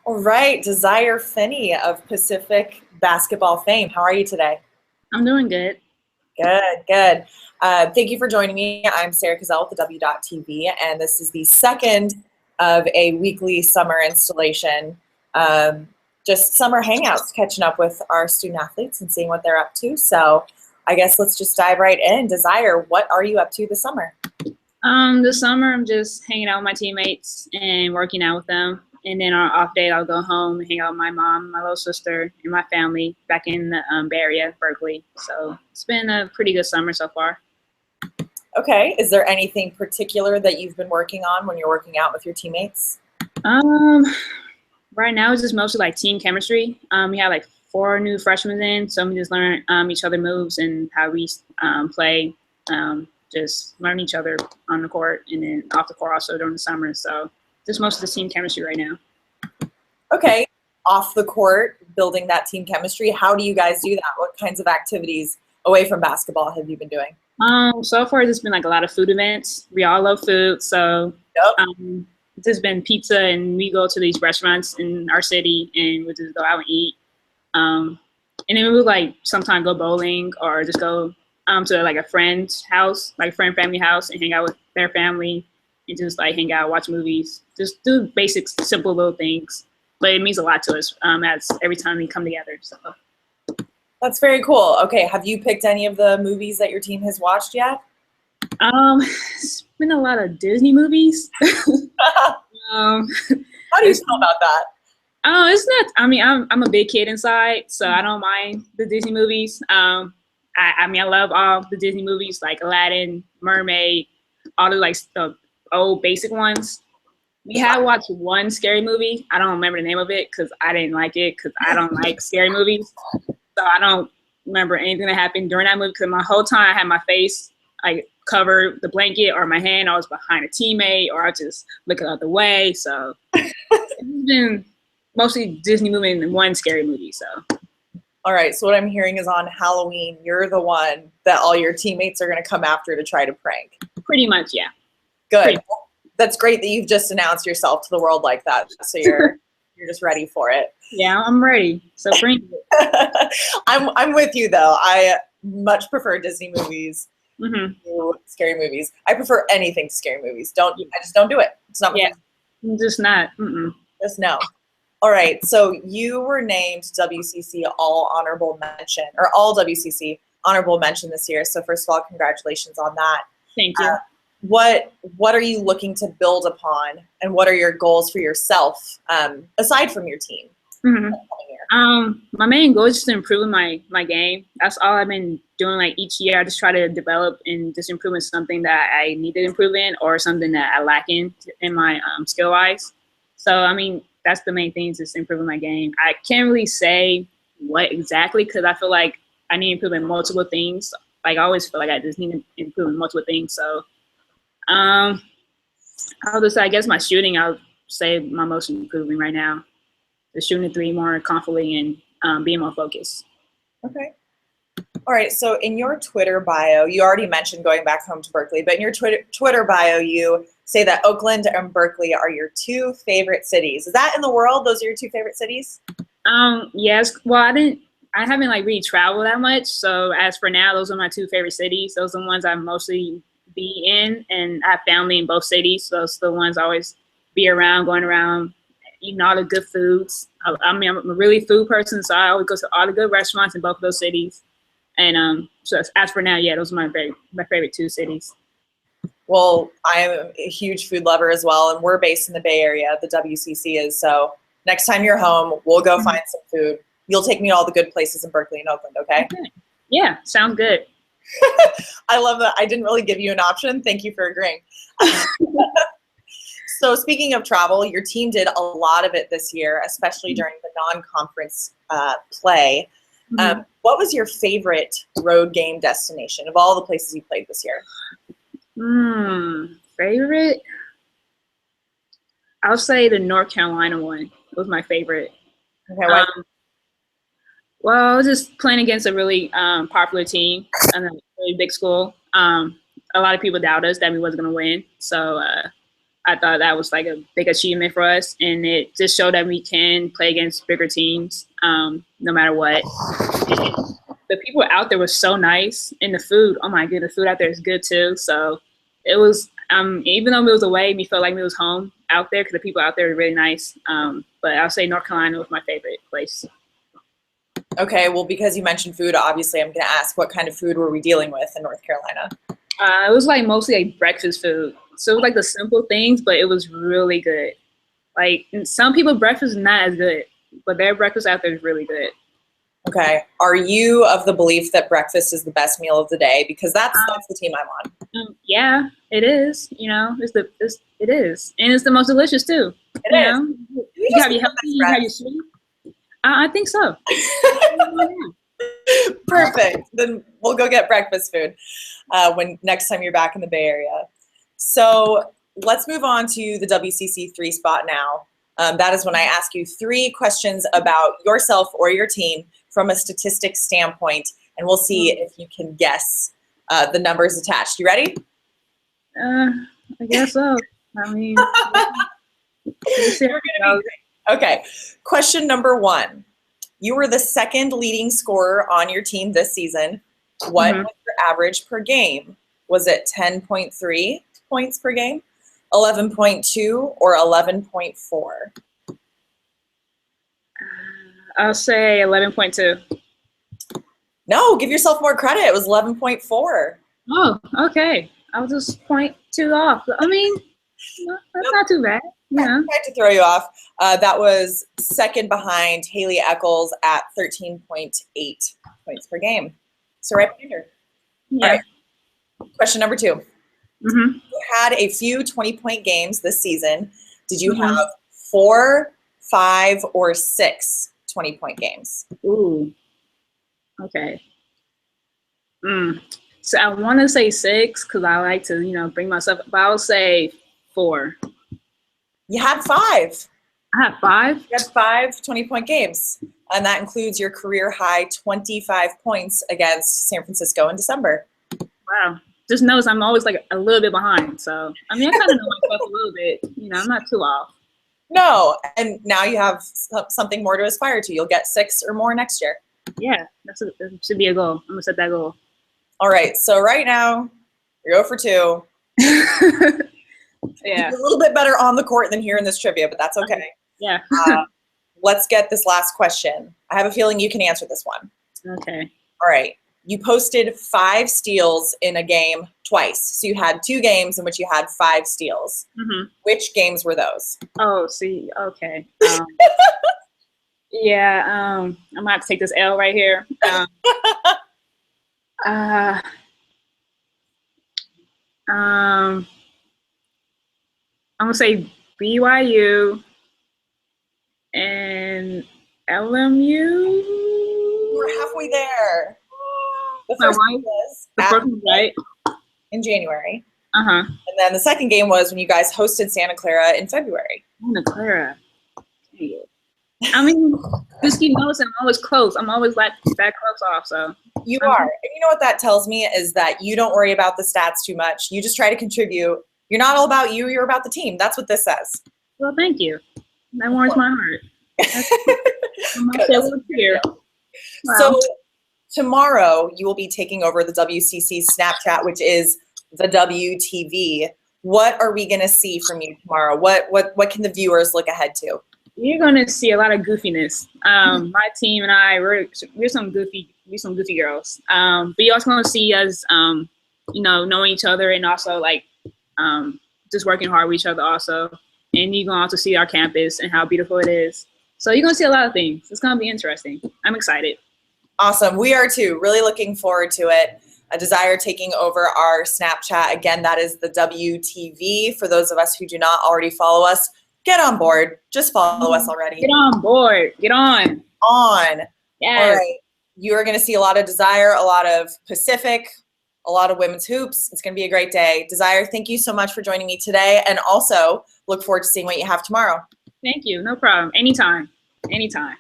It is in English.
All right, Desire Finnie of Pacific basketball fame. How are you today? I'm doing good. Good, good. Thank you for joining me. I'm Sarah Cazell with the W.TV, and this is the second of a weekly summer installation. Um, just summer hangouts, catching up with our student athletes and seeing what they're up to. So I guess let's just dive right in. Desire, what are you up to this summer? This summer I'm just hanging out with my teammates and working out with them. And then on off day I'll go home and hang out with my mom, my little sister, and my family back in the Bay Area, Berkeley. So it's been a pretty good summer so far. Okay, is there anything particular that you've been working on when you're working out with your teammates? Um, right now it's just mostly like team chemistry. We have like four new freshmen in, so we just learn each other moves and how we play. Just learn each other on the court and then off the court also during the summer. So just most of the team chemistry right now. Okay, off the court, building that team chemistry. How do you guys do that? What kinds of activities away from basketball have you been doing? So far it's been like a lot of food events. We all love food, so Yep. it's just been pizza, and we go to these restaurants in our city, and we just go out and eat. And then we would like sometimes go bowling or just go to like a friend's house, like friend family house, and hang out with their family and just like hang out, watch movies, just do basic, simple little things. But it means a lot to us as every time we come together. So. That's very cool. Okay, have you picked any of the movies that your team has watched yet? It's been a lot of Disney movies. um, How do you feel about that? Oh, it's not. I mean, I'm a big kid inside, so I don't mind the Disney movies. I mean, I love all the Disney movies like Aladdin, Mermaid, all the like the old basic ones. We had watched one scary movie. I don't remember the name of it because I didn't like it because I don't like scary movies. So I don't remember anything that happened during that movie because my whole time I had my face like covered the blanket or my hand. I was behind a teammate or I just looking out the way. So it's been mostly Disney movie and one scary movie. So. All right, so what I'm hearing is on Halloween, you're the one that all your teammates are going to come after to try to prank. Pretty much, yeah. Good. That's great that you've just announced yourself to the world like that. So you're just ready for it. Yeah, I'm ready. So bring it. I'm with you though. I much prefer Disney movies to scary movies. I prefer anything to scary movies. I just don't do it. It's not. Yeah, I'm just not. Just no. All right. So you were named WCC All Honorable Mention or All WCC Honorable Mention this year. So first of all, congratulations on that. Thank you. What are you looking to build upon, and what are your goals for yourself aside from your team? My main goal is just to improve my game. That's all I've been doing. Like each year, I just try to develop and just improve in something that I need to improve in, or something that I lack in my skill wise. So I mean, that's the main thing, is just improving my game. I can't really say what exactly because I feel like I need to improve in multiple things. Like I always feel like I just need to improve in multiple things. So. I'll just say, I guess my shooting, I'll say my most improving right now. The shooting the three more confidently and being more focused. Okay. All right. So in your Twitter bio, you already mentioned going back home to Berkeley, but in your Twitter bio, you say that Oakland and Berkeley are your two favorite cities. Is that in the world? Those are your two favorite cities? Yes. Well, I haven't like really traveled that much. So as for now, those are my two favorite cities. Those are the ones I mostly be in, and I have family in both cities, so those are the ones I always be around, going around, eating all the good foods. I mean, I'm a really food person, so I always go to all the good restaurants in both of those cities. And so as for now, yeah, those are my favorite two cities. Well, I'm a huge food lover as well, and we're based in the Bay Area. The WCC is, so next time you're home, we'll go find some food. You'll take me to all the good places in Berkeley and Oakland, okay? Yeah, sounds good. I love that. I didn't really give you an option. Thank you for agreeing. So speaking of travel, your team did a lot of it this year, especially during the non-conference play. What was your favorite road game destination of all the places you played this year? Favorite? I'll say the North Carolina one was my favorite. Okay, why? Well, I was just playing against a really popular team and a really big school. A lot of people doubted us that we wasn't going to win. So I thought that was like a big achievement for us, and it just showed that we can play against bigger teams, no matter what. And the people out there were so nice, and the food, oh my goodness, the food out there is good too. So it was, even though we was away, we felt like we was home out there because the people out there were really nice. But I'll say North Carolina was my favorite place. Okay, well, because you mentioned food, obviously I'm going to ask, what kind of food were we dealing with in North Carolina? It was like mostly like breakfast food. So it was like the simple things, but it was really good. Like some people breakfast is not as good, but their breakfast out there is really good. Okay. Are you of the belief that breakfast is the best meal of the day? Because that's the team I'm on. Yeah, it is. You know, it is, and it's the most delicious too. It is. Know? You have your healthy, you have your sweet. I think so. Perfect. Then we'll go get breakfast food when next time you're back in the Bay Area. So let's move on to the WCC 3 spot now. That is when I ask you 3 questions about yourself or your team from a statistics standpoint, and we'll see if you can guess the numbers attached. You ready? I guess so. I mean, okay. Question number 1. You were the 2nd leading scorer on your team this season. What was your average per game? Was it 10.3 points per game, 11.2, or 11.4? I'll say 11.2. No, give yourself more credit. It was 11.4. Oh, okay. I was just 0.2 off. I mean, that's not too bad. Yeah. I tried to throw you off. That was 2nd behind Haley Eccles at 13.8 points per game. So right behind her. Yeah. All right. Question number 2. Mm-hmm. You had a few 20-point games this season. Did you have 4, 5, or 6 20-point games? Ooh. Okay. So I want to say 6 because I like to, bring myself. But I'll say 4. You had 5. I had 5. You had 5 20-point games, and that includes your career high 25 points against San Francisco in December. Wow. Just knows I'm always like a little bit behind. So, I mean, I kind of know myself a little bit. I'm not too off. No, and now you have something more to aspire to. You'll get 6 or more next year. Yeah, that should be a goal. I'm going to set that goal. All right, so right now, you're 0 for 2. Yeah. You're a little bit better on the court than here in this trivia, but that's okay. Yeah. Let's get this last question. I have a feeling you can answer this one. Okay. All right. You posted 5 steals in a game twice. So you had 2 games in which you had 5 steals. Which games were those? Oh, see. Okay. Yeah. I'm going to have to take this L right here. I'm going to say BYU and LMU. We're halfway there. The My first wife? one was The first one, right? in January. Uh-huh. And then the second game was when you guys hosted Santa Clara in February. Santa Clara. I mean, just keep noticing I'm always close. I'm always like that close off. So You are. And you know what that tells me is that you don't worry about the stats too much. You just try to contribute. You're not all about you. You're about the team. That's what this says. Well, thank you. That warms my heart. Here. Wow. So tomorrow you will be taking over the WCC Snapchat, which is the WTV. What are we going to see from you tomorrow? What can the viewers look ahead to? You're gonna see a lot of goofiness. My team and I, we're some goofy girls. But you're also gonna see us, knowing each other and also like just working hard with each other also. And you're gonna also see our campus and how beautiful it is. So you're gonna see a lot of things. It's gonna be interesting. I'm excited. Awesome. We are too. Really looking forward to it. A Desire taking over our Snapchat. Again, that is the WTV. For those of us who do not already follow us, get on board. Just follow us already. Get on board. Get on. Yes. All right. You are going to see a lot of Desire, a lot of Pacific, a lot of women's hoops. It's going to be a great day. Desire, thank you so much for joining me today. And also look forward to seeing what you have tomorrow. Thank you. No problem. Anytime. Anytime.